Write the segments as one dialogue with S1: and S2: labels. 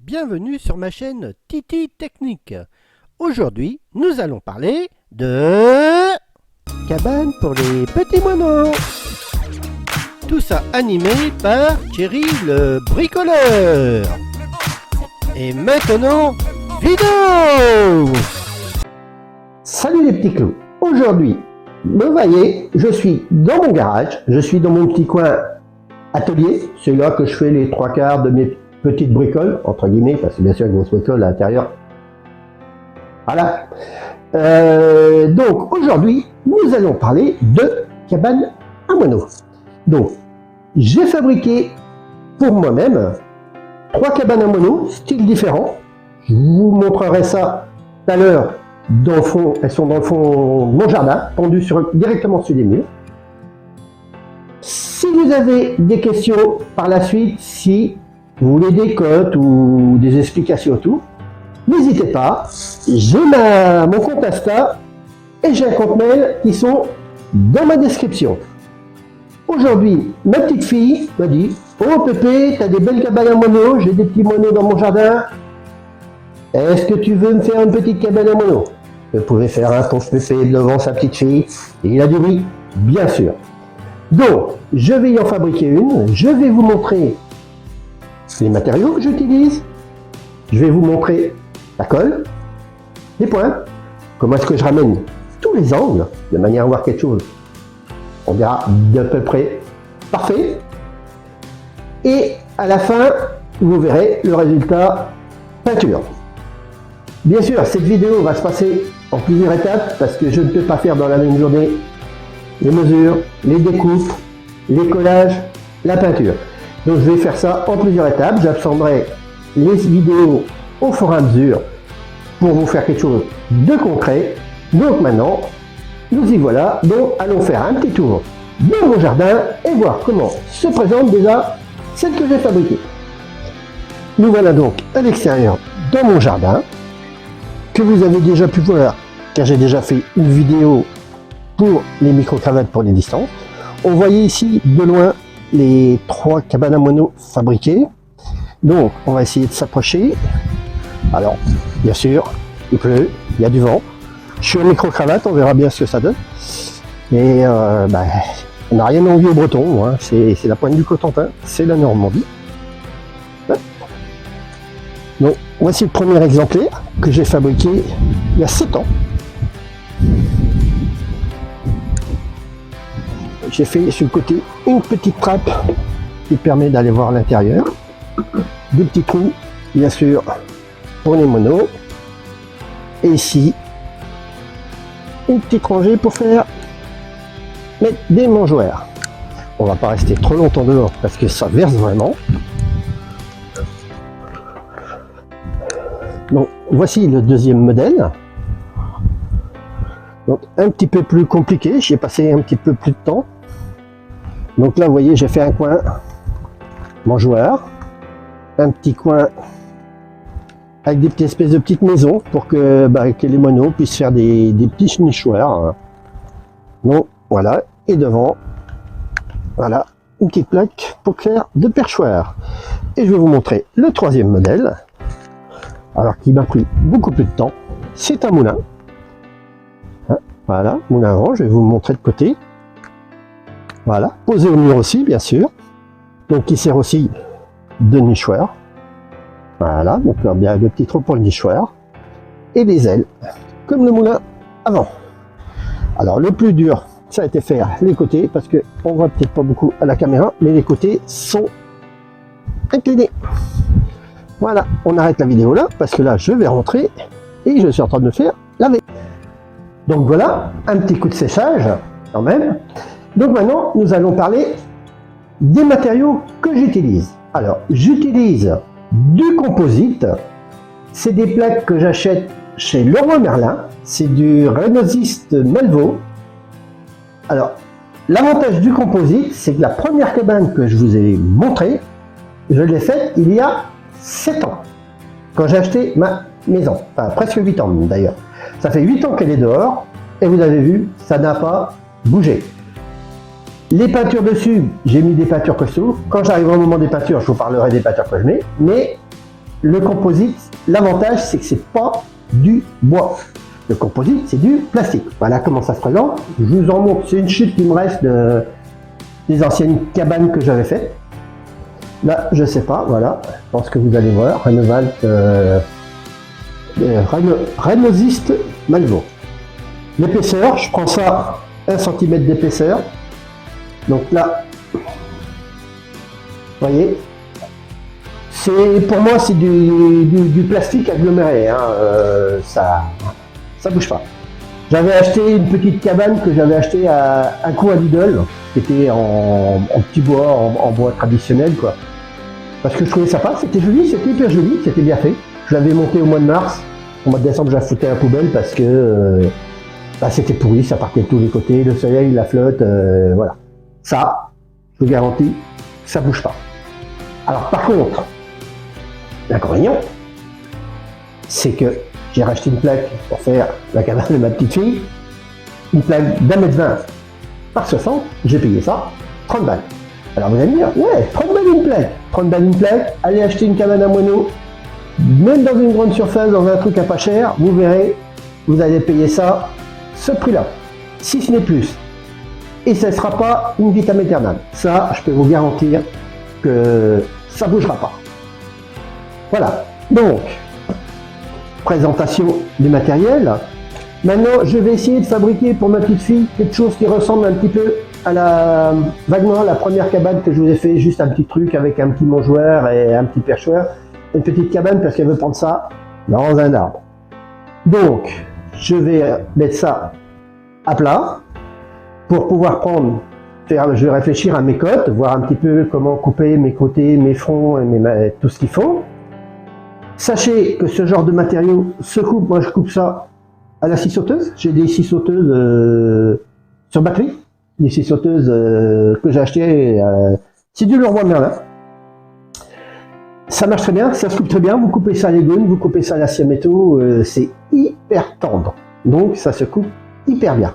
S1: bienvenue sur ma chaîne Titi Technique. Aujourd'hui, nous allons parler de cabane pour les petits moineaux. Tout ça animé par Thierry le bricoleur. Et maintenant, vidéo.
S2: Salut les petits clous. Aujourd'hui, vous voyez, je suis dans mon garage, je suis dans mon petit coin atelier. C'est là que je fais les trois quarts de mes petites bricoles, entre guillemets, parce que bien sûr, une grosse bricole à l'intérieur. Voilà. Donc, aujourd'hui, nous allons parler de cabane à moineaux. Donc, j'ai fabriqué pour moi-même 3 cabanes à moineaux, styles différents. Je vous montrerai ça tout à l'heure. Dans le fond, elles sont dans le fond de mon jardin, pendues directement sur les murs. Si vous avez des questions par la suite, si vous voulez des cotes ou des explications autour, n'hésitez pas. J'ai mon compte Insta et j'ai un compte mail qui sont dans ma description. Aujourd'hui, ma petite fille m'a dit « Oh Pépé, t'as des belles cabanes à moineaux, j'ai des petits moineaux dans mon jardin. Est-ce que tu veux me faire une petite cabane à moineaux ?» Vous pouvez faire un ton Pépé devant sa petite fille. Et il a dit oui, bien sûr. Donc, je vais y en fabriquer une. Je vais vous montrer les matériaux que j'utilise. Je vais vous montrer la colle, les points, comment est-ce que je ramène tous les angles, de manière à voir quelque chose, on verra d'à peu près parfait. Et à la fin, vous verrez le résultat peinture. Bien sûr, cette vidéo va se passer en plusieurs étapes parce que je ne peux pas faire dans la même journée les mesures, les découpes, les collages, la peinture. Donc je vais faire ça en plusieurs étapes. J'absorberai les vidéos au fur et à mesure pour vous faire quelque chose de concret. Donc maintenant, nous y voilà. Donc allons faire un petit tour dans mon jardin et voir comment se présente déjà celle que j'ai fabriquée. Nous voilà donc à l'extérieur dans mon jardin, que vous avez déjà pu voir, car j'ai déjà fait une vidéo pour les micro-cravates pour les distances. On voyait ici de loin les 3 cabanes à moineaux fabriquées. Donc on va essayer de s'approcher. Alors bien sûr, il pleut, il y a du vent. Je suis en micro-cravate, on verra bien ce que ça donne. Et on n'a rien envie aux Bretons, hein. C'est la pointe du Cotentin, c'est la Normandie. Donc voici le premier exemplaire que j'ai fabriqué il y a 7 ans. J'ai fait sur le côté une petite trappe qui permet d'aller voir l'intérieur. 2 petits trous, bien sûr, pour les moineaux. Et ici, une petite rangée pour mettre des mangeoires. On va pas rester trop longtemps dehors parce que ça verse vraiment. Donc voici le deuxième modèle. Donc un petit peu plus compliqué, j'y ai passé un petit peu plus de temps. Donc là vous voyez, j'ai fait un coin mangeoire, un petit coin avec des petites espèces de petites maisons pour que les moineaux puissent faire des petits nichoirs. Donc voilà, et devant, voilà, une petite plaque pour faire de perchoirs. Et je vais vous montrer le troisième modèle, alors qui m'a pris beaucoup plus de temps. C'est un moulin. Voilà, moulin à vent, je vais vous montrer de côté. Voilà, posé au mur aussi, bien sûr. Donc il sert aussi de nichoir. Voilà, donc là, bien le petit trou pour le nichoir. Et des ailes, comme le moulin avant. Alors le plus dur, ça a été faire les côtés, parce que on voit peut-être pas beaucoup à la caméra, mais les côtés sont inclinés. Voilà, on arrête la vidéo là, parce que là je vais rentrer et je suis en train de me faire laver. Donc voilà, un petit coup de séchage quand même. Donc maintenant, nous allons parler des matériaux que j'utilise. Alors, j'utilise du composite. C'est des plaques que j'achète chez Leroy Merlin. C'est du Renosist Malvo. Alors, l'avantage du composite, c'est que la première cabane que je vous ai montrée, je l'ai faite il y a 7 ans, quand j'ai acheté ma maison. Enfin, presque 8 ans d'ailleurs. Ça fait 8 ans qu'elle est dehors, et vous avez vu, ça n'a pas bougé. Les peintures dessus, j'ai mis des peintures costauds. Quand j'arrive au moment des peintures, je vous parlerai des peintures que je mets. Mais le composite, l'avantage c'est que c'est pas du bois. Le composite c'est du plastique. Voilà comment ça se présente. Je vous en montre, c'est une chute qui me reste des anciennes cabanes que j'avais faites. Là, je sais pas, voilà, je pense que vous allez voir, Renovalt Renosiste Malvo. L'épaisseur, je prends ça 1 cm d'épaisseur. Donc là, vous voyez, pour moi c'est du plastique aggloméré, hein, ça bouge pas. J'avais acheté une petite cabane que j'avais acheté à un coup à Lidl, qui était en petit bois, en bois traditionnel quoi. Parce que je trouvais ça pas, c'était joli, c'était hyper joli, c'était bien fait. Je l'avais monté au mois de mars, au mois de décembre je la foutais à la poubelle parce que c'était pourri, ça partait de tous les côtés, le soleil, la flotte, voilà. Ça, je vous garantis, ça bouge pas. Alors par contre, l'inconvénient, c'est que j'ai racheté une plaque pour faire la cabane de ma petite fille, une plaque d'1,20 m par 60, j'ai payé ça 30 balles. Alors vous allez me dire, ouais, 30 balles une plaque, 30 balles une plaque, allez acheter une cabane à moineaux, même dans une grande surface, dans un truc à pas cher, vous verrez, vous allez payer ça, ce prix-là, si ce n'est plus. Et ça ne sera pas une vitam aeternam. Ça, je peux vous garantir que ça ne bougera pas. Voilà, donc, présentation du matériel. Maintenant, je vais essayer de fabriquer pour ma petite fille quelque chose qui ressemble un petit peu à vaguement la première cabane que je vous ai fait, juste un petit truc avec un petit mangeoire et un petit perchoir. Une petite cabane parce qu'elle veut prendre ça dans un arbre. Donc, je vais mettre ça à plat pour pouvoir je vais réfléchir à mes côtes, voir un petit peu comment couper mes côtés, mes fronts et tout ce qu'il faut. Sachez que ce genre de matériau se coupe, moi je coupe ça à la scie sauteuse. J'ai des scies sauteuses sur batterie, des scies sauteuses que j'ai achetées, c'est du Leroy Merlin. Ça marche très bien, ça se coupe très bien, vous coupez ça à l'aiguille, vous coupez ça à la scie à métaux, c'est hyper tendre, donc ça se coupe hyper bien.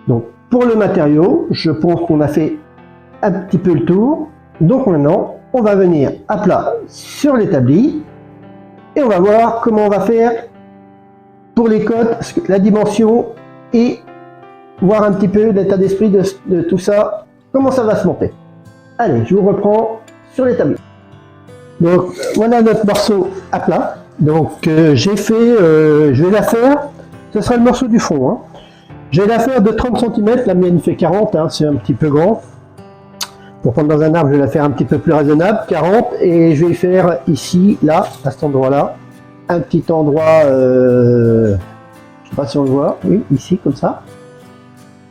S2: Donc pour le matériau, je pense qu'on a fait un petit peu le tour, donc maintenant on va venir à plat sur l'établi et on va voir comment on va faire pour les côtes, la dimension et voir un petit peu l'état d'esprit de tout ça, comment ça va se monter. Allez, je vous reprends sur l'établi. Donc voilà notre morceau à plat. Donc j'ai fait, je vais la faire, ce sera le morceau du fond. Hein. Je vais la faire de 30 cm, la mienne fait 40, hein, c'est un petit peu grand. Pour prendre dans un arbre, je vais la faire un petit peu plus raisonnable, 40, et je vais faire ici, là, à cet endroit-là, un petit endroit, je sais pas si on le voit, oui, ici, comme ça.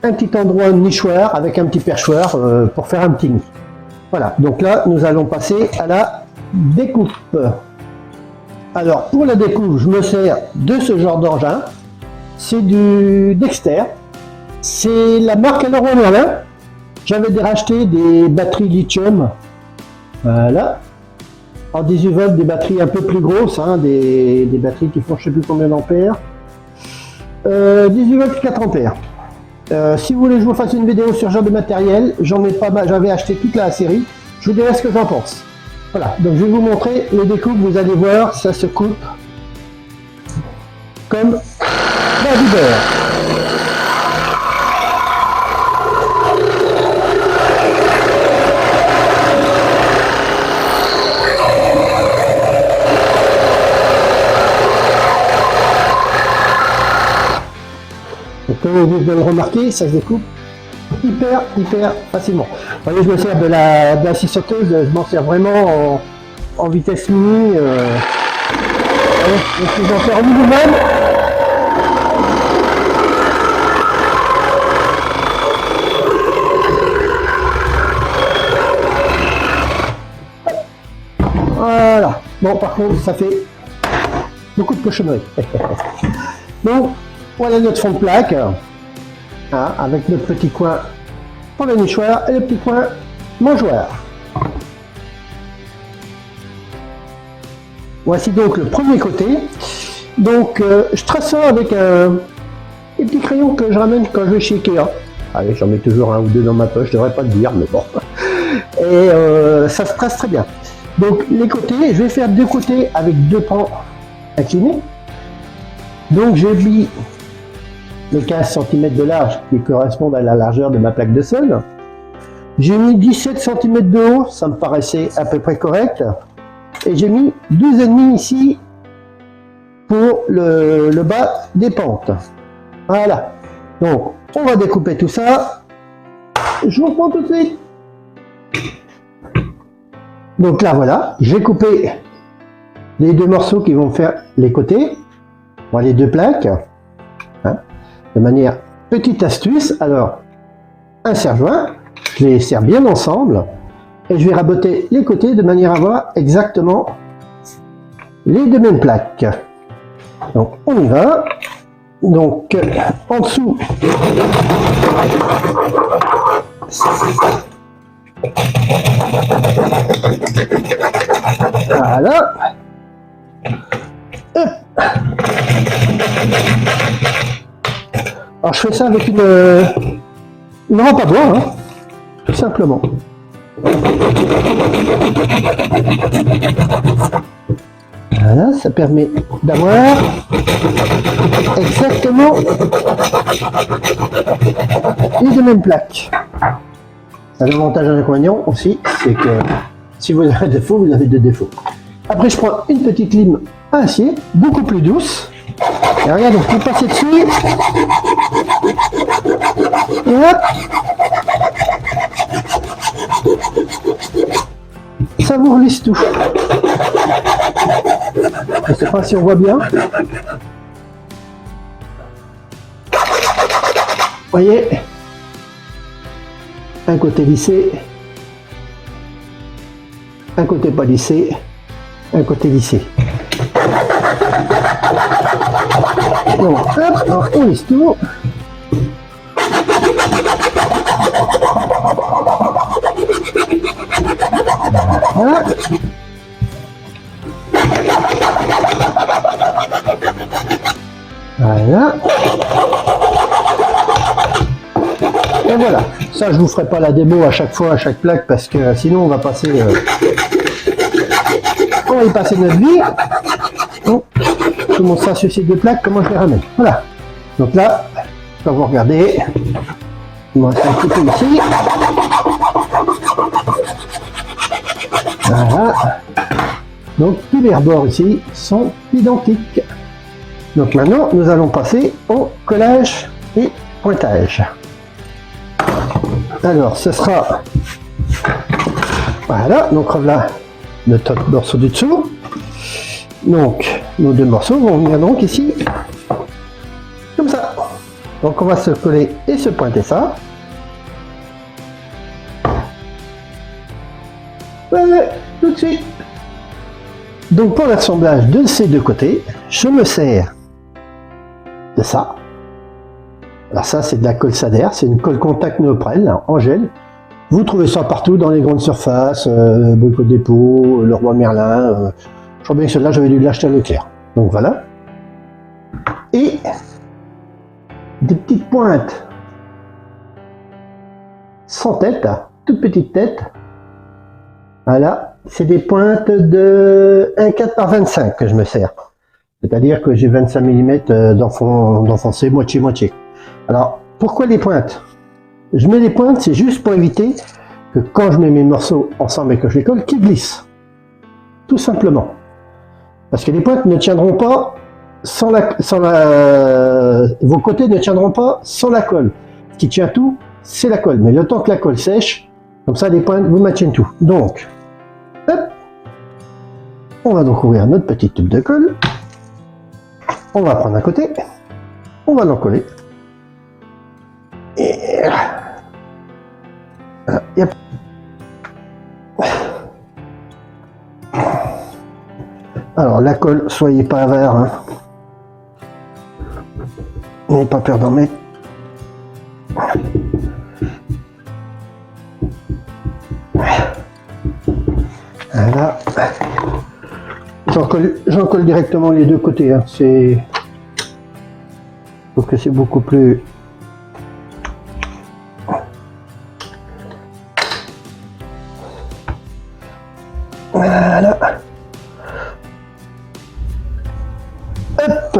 S2: Un petit endroit nichoir avec un petit perchoir pour faire un petit nid. Voilà, donc là, nous allons passer à la découpe. Alors pour la découpe, je me sers de ce genre d'engin. C'est du Dexter. C'est la marque Leroy Merlin. J'avais racheté des batteries lithium. Voilà. En 18 volts, des batteries un peu plus grosses, hein, des batteries qui font je sais plus combien d'ampères. 18 volts 4 ampères. Si vous voulez que je vous fasse une vidéo sur ce genre de matériel, j'en ai pas mal, j'avais acheté toute la série. Je vous dirai ce que j'en pense. Voilà, donc je vais vous montrer les découpes, vous allez voir, ça se coupe comme dans du beurre. Donc comme vous pouvez le remarquer, ça se découpe hyper facilement. Vous voyez, je me sers de la scie sauteuse, je m'en sers vraiment en vitesse mini. Donc je vais en faire vous-même. Voilà. Bon, par contre, ça fait beaucoup de cochonneries. Donc, voilà notre fond de plaque. Hein, avec notre petit coin pour le nichoir et le petit coin mangeoire. Voici donc le premier côté. Donc je trace ça avec un petit crayon que je ramène quand je vais chez Ikea. Allez, j'en mets toujours un ou deux dans ma poche, je devrais pas le dire, mais bon. Et ça se trace très bien. Donc les côtés, je vais faire deux côtés avec deux pans inclinés. Donc j'ai mis le 15 cm de large qui correspond à la largeur de ma plaque de sol. J'ai mis 17 cm de haut, ça me paraissait à peu près correct. Et j'ai mis 12,5 ici pour le bas des pentes. Voilà. Donc on va découper tout ça. Je vous reprends tout de suite. Donc là voilà, j'ai coupé les deux morceaux qui vont faire les côtés, voilà, les deux plaques, hein, de manière petite astuce. Alors un serre-joint, je les serre bien ensemble et je vais raboter les côtés de manière à avoir exactement les deux mêmes plaques. Donc on y va. Donc en dessous, voilà. Hop. Alors je fais ça avec une rampe à bois, hein, tout simplement. Voilà, ça permet d'avoir exactement les deux mêmes plaques. Un avantage et un inconvénient aussi, c'est que si vous avez un défaut, vous avez deux défauts. Après, je prends une petite lime à acier, beaucoup plus douce. Et regarde, donc vous passez dessus. Et hop. Ça vous relisse tout. Je ne sais pas si on voit bien. Vous voyez, un côté lissé, un côté pas lissé, un côté lissé. Bon, hop, on lisse tout. Voilà. Voilà. Et voilà. Ça, je vous ferai pas la démo à chaque fois, à chaque plaque, parce que sinon on va passer, on va y passer notre vie. Donc, je vous montre ça sur ces deux plaques, comment je les ramène. Voilà. Donc là, quand vous regardez, il me reste un petit peu ici. Voilà. Donc tous les rebords ici sont identiques. Donc maintenant, nous allons passer au collage et pointage. Alors, ce sera... Voilà, donc voilà notre morceau du dessous. Donc, nos deux morceaux vont venir donc ici, comme ça. Donc on va se coller et se pointer ça. Voilà, tout de suite. Donc pour l'assemblage de ces deux côtés, je me sers de ça. Alors ça, c'est de la colle Sader, c'est une colle contact néoprène en gel. Vous trouvez ça partout dans les grandes surfaces, Brico Dépôt, Leroy Merlin. Je crois bien que celle-là, j'avais dû l'acheter à Leclerc. Donc voilà. Et des petites pointes sans tête, toute petite tête. Voilà, c'est des pointes de 1,4 par 25 que je me sers. C'est-à-dire que j'ai 25 mm d'enfoncé moitié-moitié. Alors, pourquoi les pointes? Je mets les pointes, c'est juste pour éviter que quand je mets mes morceaux ensemble et que je les colle, qu'ils glissent. Tout simplement. Parce que les pointes ne tiendront pas vos côtés ne tiendront pas sans la colle. Ce qui tient tout, c'est la colle. Mais le temps que la colle sèche, comme ça les pointes vous maintiennent tout. Donc, hop, on va donc ouvrir notre petite tube de colle. On va prendre un côté, on va l'en coller. Et yep. Alors la colle, soyez pas avare, hein. N'ayez pas peur d'en mettre. Voilà. J'en colle directement les deux côtés, hein. Je trouve que c'est beaucoup plus... Voilà. Voilà. Hop.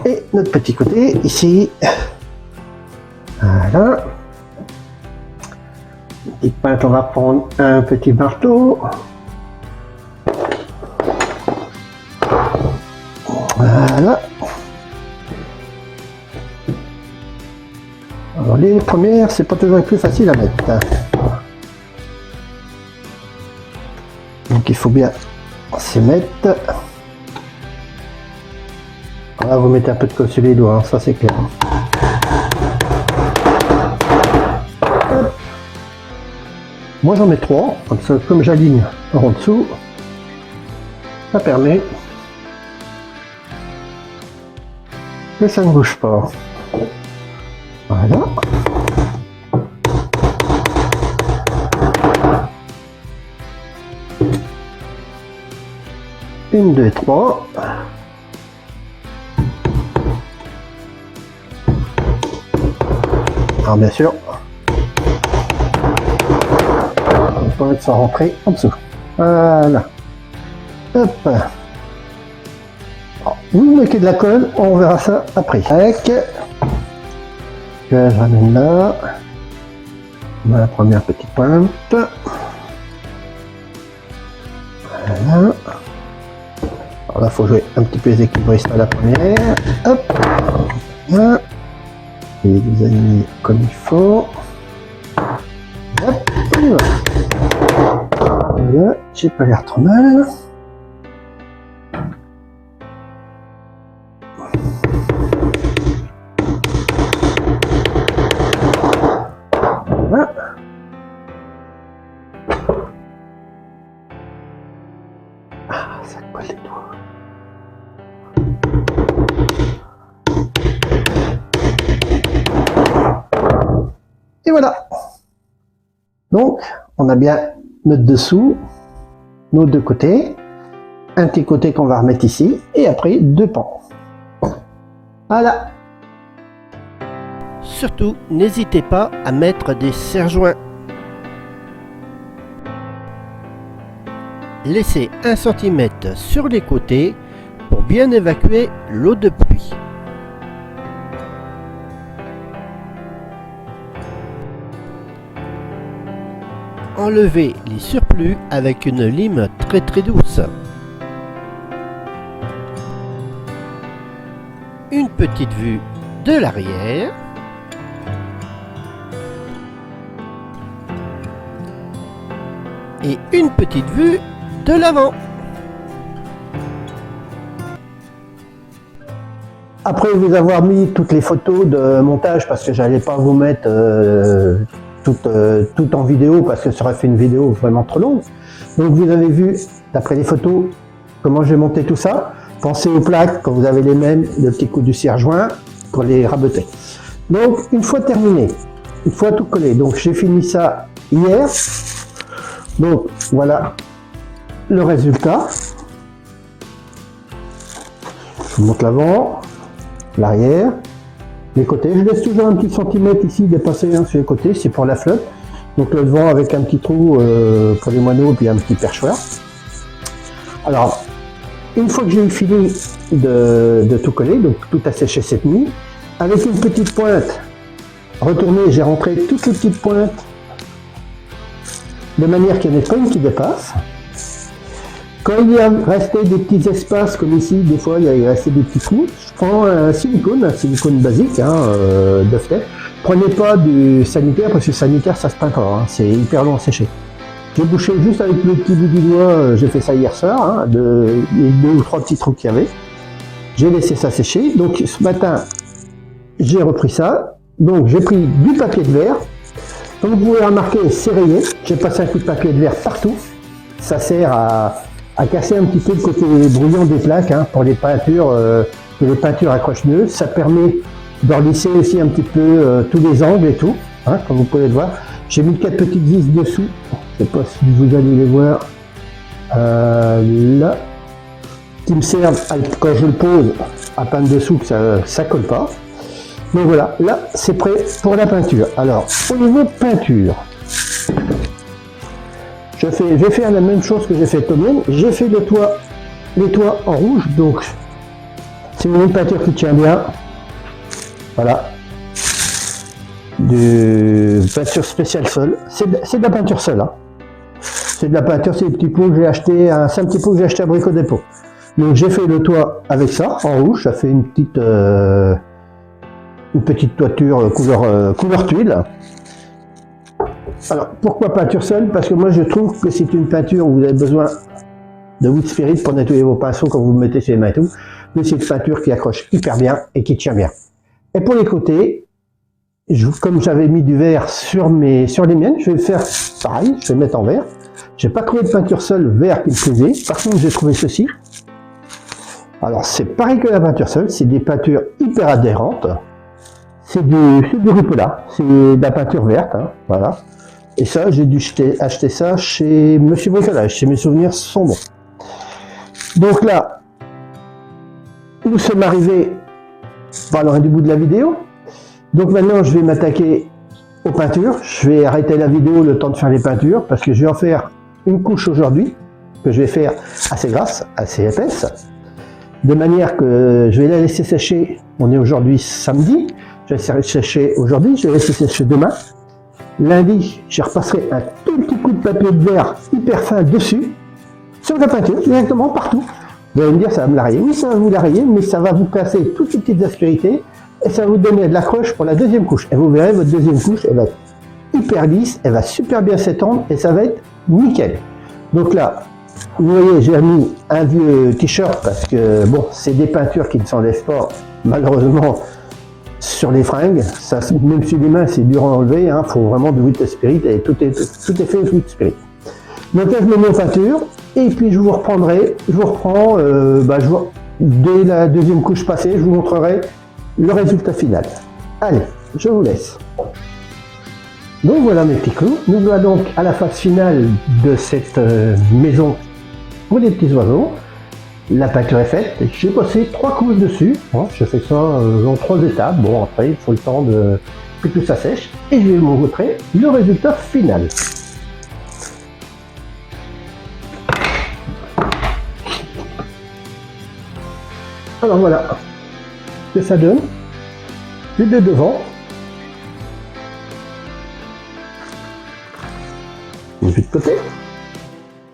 S2: Et notre petit côté ici. Voilà. Petite pointe, on va prendre un petit marteau. Voilà. Alors les premières, c'est pas toujours les plus facile à mettre. Donc il faut bien se mettre. Là, vous mettez un peu de colle sur les doigts, hein, ça c'est clair. Hop. Moi j'en mets 3, comme j'aligne en dessous, ça permet que ça ne bouge pas. Voilà. Une, deux, trois. Alors bien sûr, on peut mettre ça rentrer en dessous. Voilà. Hop. Alors, vous mettez de la colle, on verra ça après. Tac. Que je ramène là. On a la première petite pointe. Voilà. Alors là, il faut jouer un petit peu les équilibristes à la première. Hop. Voilà. Et vous alignez comme il faut. Hop, on y va. Voilà, j'ai pas l'air trop mal. Voilà. Ah, ça colle les doigts. Et voilà. Donc, on a bien notre dessous, nos deux côtés, un petit côté qu'on va remettre ici, et après deux pans. Voilà.
S1: Surtout, n'hésitez pas à mettre des serre-joints. Laissez 1 cm sur les côtés pour bien évacuer l'eau de pluie. Enlevez les surplus avec une lime très douce. Une petite vue de l'arrière. Et une petite vue de l'avant.
S2: Après vous avoir mis toutes les photos de montage, parce que j'allais pas vous mettre tout en vidéo, parce que ça aurait fait une vidéo vraiment trop longue. Donc vous avez vu, d'après les photos, comment j'ai monté tout ça. Pensez aux plaques, quand vous avez les mêmes, le petit coup du serre-joint pour les raboter. Donc une fois terminé, une fois tout collé, donc j'ai fini ça hier. Donc voilà le résultat. Je vous montre l'avant, l'arrière, les côtés. Je laisse toujours un petit centimètre ici dépasser sur les côtés, c'est pour la flotte. Donc le devant avec un petit trou pour les moineaux et puis un petit perchoir. Alors, une fois que j'ai eu fini de tout coller, donc tout a séché cette nuit, avec une petite pointe retournée, j'ai rentré toutes les petites pointes de manière qu'il n'y en ait pas une qui dépasse. Quand il y a resté des petits espaces comme ici, des fois il y a resté des petits trous, je prends un silicone basique, de fait. Prenez pas du sanitaire, parce que sanitaire ça se peint pas, hein, c'est hyper long à sécher. J'ai bouché juste avec le petit bout du doigt, j'ai fait ça hier soir, les 2 ou 3 petits trous qu'il y avait. J'ai laissé ça sécher, donc ce matin j'ai repris ça, donc j'ai pris du papier de verre. Comme vous pouvez remarquer, c'est rayé, j'ai passé un coup de papier de verre partout. Ça sert à casser un petit peu le côté brouillant des plaques, pour les peintures, accrochent mieux. Ça permet de relisser aussi un petit peu tous les angles et tout, comme vous pouvez le voir. J'ai mis 4 petites vis dessous, je ne sais pas si vous allez les voir, là, qui me servent quand je le pose à peindre dessous, que ça colle pas. Donc voilà, là c'est prêt pour la peinture. Alors, au niveau peinture, je vais faire la même chose que j'ai fait au mien. J'ai fait les toits en rouge, donc c'est une peinture qui tient bien. Voilà. De peinture spéciale sol. C'est de la peinture seule. Hein. C'est de la peinture, c'est des petits pots que j'ai acheté, c'est un petit pot que j'ai acheté à Brico Dépôt. Donc j'ai fait le toit avec ça, en rouge, ça fait une petite toiture couleur tuile. Alors pourquoi peinture seule? Parce que moi je trouve que c'est une peinture où vous avez besoin de Wood Spirit pour nettoyer vos pinceaux quand vous le mettez sur les mains et tout. Mais c'est une peinture qui accroche hyper bien et qui tient bien. Et pour les côtés, comme j'avais mis du vert sur les miennes, je vais faire pareil, je vais mettre en vert. J'ai pas trouvé de peinture seule vert qui me plaisait. Par contre, j'ai trouvé ceci. Alors, c'est pareil que la peinture seule, c'est des peintures hyper adhérentes. C'est du Ripolla, c'est de la peinture verte, hein, voilà. Et ça, j'ai dû acheter ça chez Monsieur Bricolage, si mes souvenirs sont bons. Donc là, nous sommes arrivés par le du bout de la vidéo. Donc maintenant, je vais m'attaquer aux peintures. Je vais arrêter la vidéo le temps de faire les peintures, parce que je vais en faire une couche aujourd'hui, que je vais faire assez grasse, assez épaisse, de manière que je vais la laisser sécher. On est aujourd'hui samedi, je vais laisser sécher aujourd'hui, je vais laisser sécher demain. Lundi, je repasserai un tout petit coup de papier de verre hyper fin dessus, sur la peinture, directement partout. Vous allez me dire, ça va me la rayer. Oui, ça va vous la rayer, mais ça va vous casser toutes ces petites aspérités, et ça va vous donner de l'accroche pour la deuxième couche. Et vous verrez, votre deuxième couche, elle va être hyper lisse, elle va super bien s'étendre, et ça va être nickel. Donc là, vous voyez, j'ai mis un vieux t-shirt parce que bon, c'est des peintures qui ne s'enlèvent pas, malheureusement, sur les fringues. Ça, même sur les mains, c'est dur à enlever. Il faut vraiment du Wood Spirit et tout est fait avec Wood Spirit. Donc là, je me mets en peinture et puis je vous reprendrai. Dès la deuxième couche passée, je vous montrerai le résultat final. Allez, je vous laisse. Donc voilà mes petits clous, nous voilà donc à la phase finale de cette maison pour les petits oiseaux. La peinture est faite, j'ai passé 3 couches dessus, je fais ça en 3 étapes, bon après il faut le temps que tout ça sèche, et je vais vous montrer le résultat final. Alors voilà ce que ça donne, vue de devant. Vue de côté.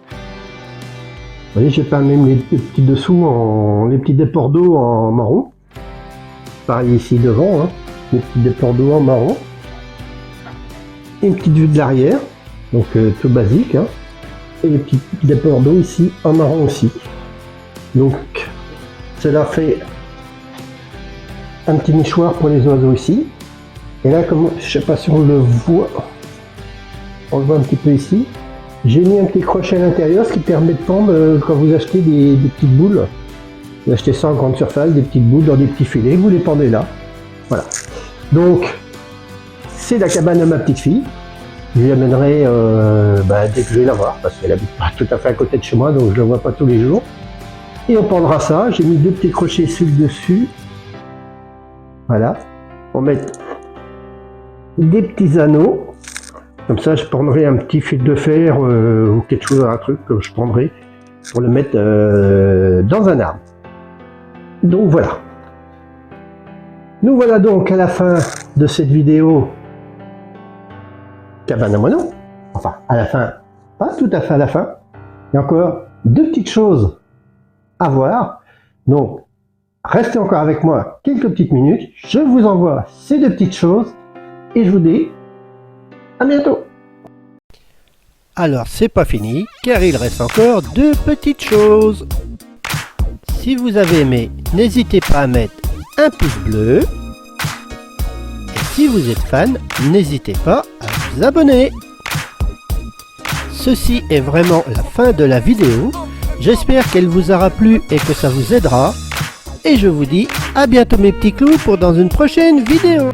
S2: Vous voyez, j'ai peint même les petits dessous, les petits déports d'eau en marron. Pareil ici devant, les petits déports d'eau en marron. Une petite vue de l'arrière, donc tout basique. Et les petits déports d'eau ici en marron aussi. Donc cela fait un petit nichoir pour les oiseaux ici. Et là, comme je sais pas si on le voit. On le voit un petit peu ici. J'ai mis un petit crochet à l'intérieur, ce qui permet de pendre quand vous achetez des petites boules. Vous achetez ça en grande surface, des petites boules dans des petits filets, vous les pendez là. Voilà. Donc, c'est la cabane de ma petite fille. Je l'amènerai dès que je vais la voir, parce qu'elle habite pas tout à fait à côté de chez moi, donc je la vois pas tous les jours. Et on pendra ça. J'ai mis 2 petits crochets sur le dessus. Voilà. On met des petits anneaux. Comme ça, je prendrai un petit fil de fer ou quelque chose, un truc que je prendrai pour le mettre dans un arbre. Donc voilà. Nous voilà donc à la fin de cette vidéo cabane à moineaux. Enfin, à la fin, pas tout à fait à la fin. Il y a encore 2 petites choses à voir. Donc, restez encore avec moi quelques petites minutes. Je vous envoie ces 2 petites choses et je vous dis à bientôt.
S1: Alors c'est pas fini, car il reste encore 2 petites choses. Si vous avez aimé, n'hésitez pas à mettre un pouce bleu. Et si vous êtes fan, n'hésitez pas à vous abonner. Ceci est vraiment la fin de la vidéo. J'espère qu'elle vous aura plu et que ça vous aidera. Et je vous dis à bientôt mes petits clous pour dans une prochaine vidéo.